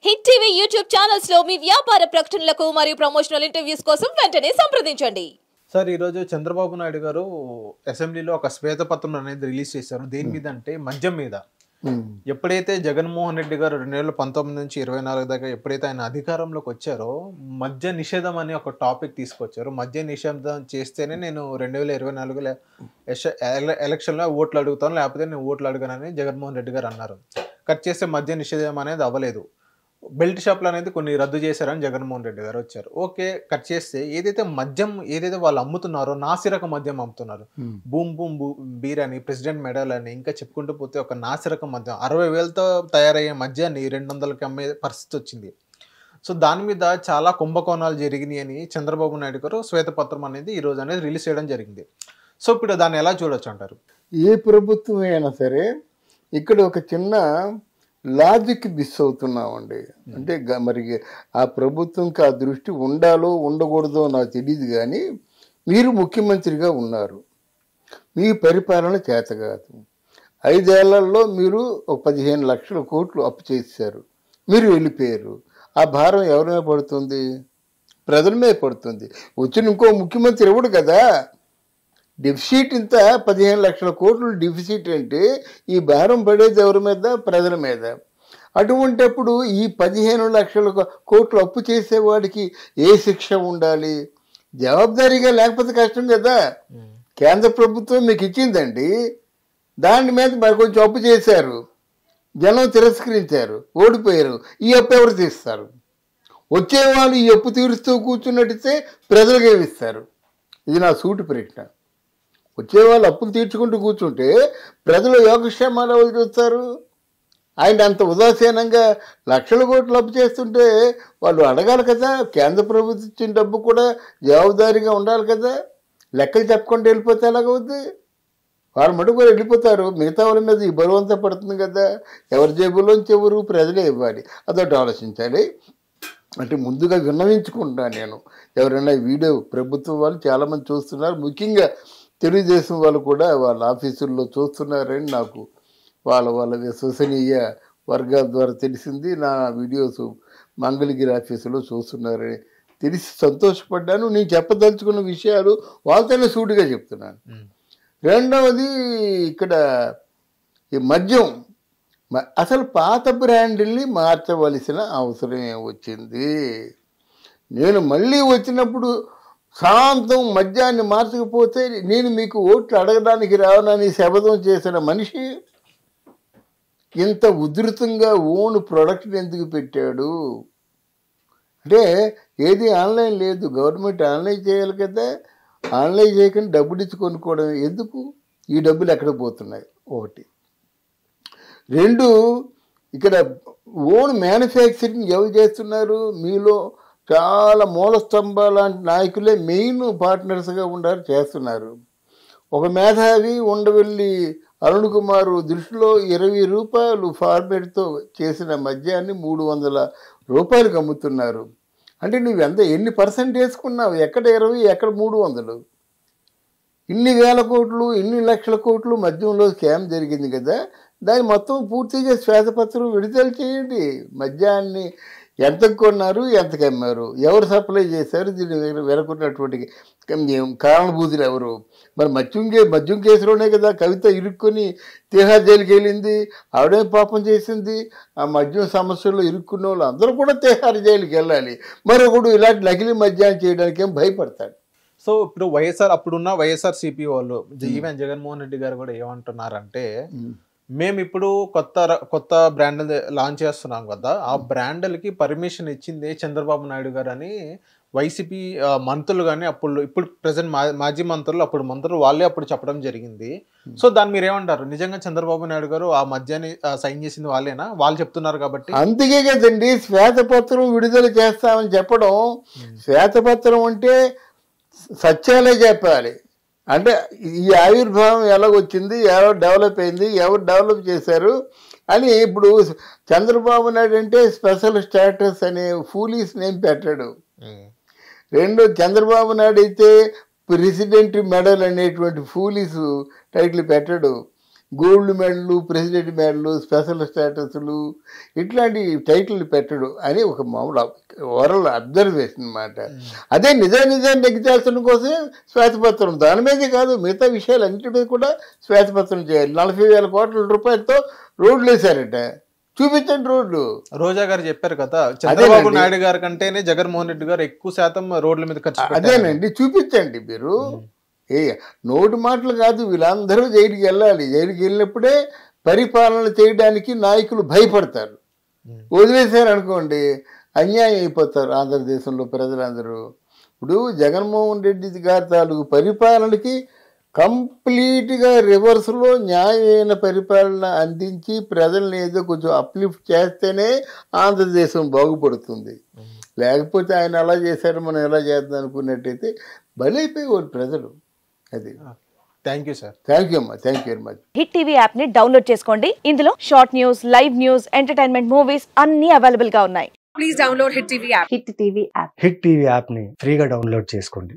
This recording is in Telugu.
హిట్ టీవీ యూట్యూబ్ ఛానల్స్ లో మీ వ్యాపార ప్రకటనలకు మరియు ప్రమోషనల్ ఇంటర్వ్యూస్ కోసం వెంటనే సంప్రదించండి. సార్ ఈరోజు చంద్రబాబు నాయుడు గారు అసెంబ్లీలో ఒక శ్వేతపత్రం అనేది రిలీజ్ చేశారు. దేని మీద అంటే మద్యం మీద. ఎప్పుడైతే జగన్మోహన్ రెడ్డి గారు 2019 నుంచి 24 దాకా ఎప్పుడైతే ఆయన అధికారంలోకి వచ్చారో మద్య నిషేధం అనే ఒక టాపిక్ తీసుకొచ్చారు. మద్య నిషేధం చేస్తేనే నేను 2024 ఎలక్షన్లో ఓట్లు అడుగుతాను, లేకపోతే నేను ఓట్లు అడగనని జగన్మోహన్ రెడ్డి గారు అన్నారు. కట్ చేస్తే మద్య నిషేధం అనేది అవ్వలేదు. బెల్ట్ షాప్లు అనేది కొన్ని రద్దు చేశారని జగన్మోహన్ రెడ్డి గారు వచ్చారు. ఓకే, కట్ చేస్తే ఏదైతే మద్యం ఏదైతే వాళ్ళు అమ్ముతున్నారో నాసిరక మద్యం అమ్ముతున్నారు. బూమ్ బూమ్ బీర్ అని, ప్రెసిడెంట్ మెడల్ అని, ఇంకా చెప్పుకుంటూ పోతే ఒక నాసిరక మద్యం 60,000తో తయారయ్యే మద్యాన్ని 200కి అమ్మే పరిస్థితి వచ్చింది. సో దాని మీద చాలా కుంభకోణాలు జరిగినాయి అని చంద్రబాబు నాయుడు గారు శ్వేతపత్రం అనేది ఈ రోజు అనేది రిలీజ్ చేయడం జరిగింది. సో ఇప్పుడు దాన్ని ఎలా చూడొచ్చు అంటారు? ఏ ప్రభుత్వం అయినా సరే ఇక్కడ ఒక చిన్న లాజిక్ మిస్ అవుతున్నామండి. అంటే మరి ఆ ప్రభుత్వంకి ఆ దృష్టి ఉండాలో ఉండకూడదో నాకు తెలియదు, కానీ మీరు ముఖ్యమంత్రిగా ఉన్నారు, మీ పరిపాలన చేత కాదు. 5 ఏళ్లలో మీరు ఒక 15 లక్షల కోట్లు అప్పు చేశారు, మీరు వెళ్ళిపోయారు. ఆ భారం ఎవరి మీద పడుతుంది? ప్రజల మీద పడుతుంది. వచ్చిన ఇంకో ముఖ్యమంత్రి ఎవడు కదా. డెఫిసిట్ ఇంత 15 లక్షల కోట్లు డెఫిసిట్ అంటే ఈ భారం పడేది ఎవరి మీద? ప్రజల మీద. అటువంటిప్పుడు ఈ 15 లక్షల కోట్లు అప్పు చేసేవాడికి ఏ శిక్ష ఉండాలి? జవాబుదారీగా లేకపోతే కష్టం కదా. కేంద్ర ప్రభుత్వం మీకు ఇచ్చిందండి, దాని మీద మరి కొంచెం అప్పు చేశారు, జనం తిరస్కరించారు, ఓడిపోయారు. ఈ అప్పు ఎవరు తీస్తారు? వచ్చేవాళ్ళు ఈ అప్పు తీరుస్తూ కూర్చున్నట్టే ప్రజలకు ఏమిస్తారు? ఇది నా సూటి ప్రశ్న. వచ్చేవాళ్ళు అప్పులు తీర్చుకుంటూ కూర్చుంటే ప్రజలు యోగక్షేమాలు ఎవరు చూస్తారు? ఆయన అంత ఉదాసీనంగా లక్షల కోట్లు అప్పు చేస్తుంటే వాళ్ళు అడగాలి కదా. కేంద్ర ప్రభుత్వం ఇచ్చిన డబ్బు కూడా జవాబుదారీగా ఉండాలి కదా. లెక్కలు చెప్పకుండా వెళ్ళిపోతే ఎలాగవుద్ది? వాళ్ళ మటుకు వెళ్ళిపోతారు, మిగతా వాళ్ళ మీద ఈ బరువు అంతా పడుతుంది కదా. ఎవరి జేబులోంచి ఎవరు? ప్రజలే ఇవ్వాలి. అదొకటి ఆలోచించాలి. అంటే ముందుగా విన్నవించుకుంటున్నాను నేను, ఎవరైనా వీడియో ప్రభుత్వం వాళ్ళు చాలామంది చూస్తున్నారు, ముఖ్యంగా తెలుగుదేశం వాళ్ళు కూడా వాళ్ళ ఆఫీసుల్లో చూస్తున్నారని నాకు వాళ్ళ విశ్వసనీయ వర్గాల ద్వారా తెలిసింది. నా వీడియోస్ మంగళగిరి ఆఫీసులో చూస్తున్నారని తెలిసి సంతోషపడ్డాను. నేను చెప్పదలుచుకున్న విషయాలు వాళ్ళతోనే సూటిగా చెప్తున్నాను. రెండవది, ఇక్కడ ఈ మద్యం అసలు పాత బ్రాండ్ని మార్చవలసిన అవసరం వచ్చింది. నేను మళ్ళీ వచ్చినప్పుడు శాంతం మద్యాన్ని మార్చకపోతే నేను మీకు ఓట్లు అడగడానికి రావనని శపథం చేసిన మనిషి ఇంత ఉధృతంగా ఓన్ ప్రొడక్ట్ని ఎందుకు పెట్టాడు? అంటే ఏది ఆన్లైన్ లేదు, గవర్నమెంట్ ఆన్లైన్ చేయాలి కదా. ఆన్లైన్ చేయకుండా డబ్బులు ఇచ్చి కొనుక్కోవడం ఎందుకు? ఈ డబ్బులు ఎక్కడ పోతున్నాయి? ఒకటి. రెండు, ఇక్కడ ఓన్ మ్యానుఫ్యాక్చరింగ్ ఎవరు చేస్తున్నారు? మీలో చాలా మూల స్తంభాల లాంటి నాయకులే మెయిన్ పార్ట్నర్స్గా ఉండాలి, చేస్తున్నారు. ఒక మేధావి ఉండవెల్లి అరుణ్ కుమార్ దృష్టిలో 20 రూపాయలు ఫార్మేట్తో చేసిన మద్యాన్ని 300 రూపాయలకు అమ్ముతున్నారు. అంటే నువ్వు ఎన్ని పర్సెంట్ వేసుకున్నావు? ఎక్కడ 20, ఎక్కడ 300? ఇన్ని వేల కోట్లు, ఇన్ని లక్షల కోట్లు మద్యంలో స్కామ్ జరిగింది కదా. దాన్ని మొత్తం పూర్తిగా శ్వేతపత్రం విడుదల చేయండి. మద్యాన్ని ఎంతకు కొన్నారు, ఎంతకు అమ్మారు, ఎవరు సప్లై చేశారు, దీన్ని వెనుకున్నటువంటి కారణభూతులు ఎవరు? మరి మద్యం కేసులోనే కదా కవిత ఇరుక్కొని తిహార్ జైలుకి వెళ్ళింది. ఆవిడే పాపం చేసింది. ఆ మద్యం సమస్యల్లో ఇరుక్కున్న వాళ్ళు అందరూ కూడా తిహార్ జైలుకి వెళ్ళాలి. మరొకడు ఇలాంటి నకిలీ మద్యాన్ని చేయడానికి ఏం భయపడతాడు? సో ఇప్పుడు అప్పుడున్న వైఎస్ఆర్సీపీ వాళ్ళు, ఈవెన్ జగన్మోహన్ రెడ్డి గారు కూడా ఏమంటున్నారంటే, మేము ఇప్పుడు కొత్త బ్రాండ్లు లాంచ్ చేస్తున్నాం కదా, ఆ బ్రాండ్లకి పర్మిషన్ ఇచ్చింది చంద్రబాబు నాయుడు గారు అని వైసీపీ మంత్రులు కానీ ఇప్పుడు ప్రజెంట్ మాజీ మంత్రులు, అప్పుడు మంత్రులు వాళ్ళే అప్పుడు చెప్పడం జరిగింది. సో దాన్ని మీరు ఏమంటారు? నిజంగా చంద్రబాబు నాయుడు గారు ఆ మద్యాన్ని సైన్ చేసింది వాళ్ళేనా? వాళ్ళు చెప్తున్నారు కాబట్టి. అందుకే కదండి శ్వేతపత్రం విడుదల చేస్తామని చెప్పడం. శ్వేతపత్రం అంటే సత్యాలే చెప్పాలి. అంటే ఈ ఆవిర్భావం ఎలాగొచ్చింది, ఎవరు డెవలప్ అయింది, ఎవరు డెవలప్ చేశారు అని. ఇప్పుడు చంద్రబాబు నాయుడు అంటే స్పెషల్ స్టేటస్ అనే ఫూలీస్ నేమ్ పెట్టాడు. రెండు, చంద్రబాబు నాయుడు అయితే ప్రెసిడెంట్ మెడల్ అనేటువంటి ఫూలీస్ టైటిల్ పెట్టాడు. గోల్డ్ మెడలు, ప్రెసిడెంట్ మెడలు, స్పెషల్ స్టేటస్లు ఇట్లాంటి టైటిల్ పెట్టడు అని ఒక మామూలు ఓవరాల్ అబ్జర్వేషన్ అన్నమాట. అదే నిజాన్ని నెగ్గించాల్సిన కోసమే శ్వేతపత్రం, దాని మీదే కాదు మిగతా విషయాలు అన్నిటి మీద కూడా శ్వేతపత్రం చేయాలి. 40,000 కోట్ల రూపాయలతో రోడ్లు వేశారట, చూపించండి రోడ్లు. రోజా గారు చెప్పారు కదా, చంద్రబాబు నాయుడు గారి కంటేనే జగన్మోహన్ రెడ్డి గారు ఎక్కువ శాతం రోడ్ల మీద ఖర్చు పెట్టారు. అదేనండి, చూపించండి మీరు. నోటి మాటలు కాదు, వీళ్ళందరూ జైలుకి వెళ్ళాలి. జైలుకి వెళ్ళినప్పుడే పరిపాలన చేయడానికి నాయకులు భయపడతారు. వదిలేశారు అనుకోండి అన్యాయం అయిపోతారు ఆంధ్రదేశంలో ప్రజలందరూ. ఇప్పుడు జగన్మోహన్ రెడ్డి గారి తాలూకు పరిపాలనకి కంప్లీట్గా రివర్స్లో న్యాయమైన పరిపాలన అందించి ప్రజల్ని ఏదో కొంచెం అప్లిఫ్ట్ చేస్తేనే ఆంధ్రదేశం బాగుపడుతుంది. లేకపోతే ఆయన అలా చేశారు మనం ఎలా చేద్దాం అనుకున్నట్టయితే బలైపోయేవారు ప్రజలు. అది. Thank you sir. Thank you అమ్మా, thank you very much. Hit TV app ని డౌన్లోడ్ చేసుకోండి. ఇందులో short news, live news, entertainment movies అన్ని అవైలబుల్ గా ఉన్నాయి. Please download hit TV app. Hit TV యాప్ని ఫ్రీగా డౌన్లోడ్ చేసుకోండి.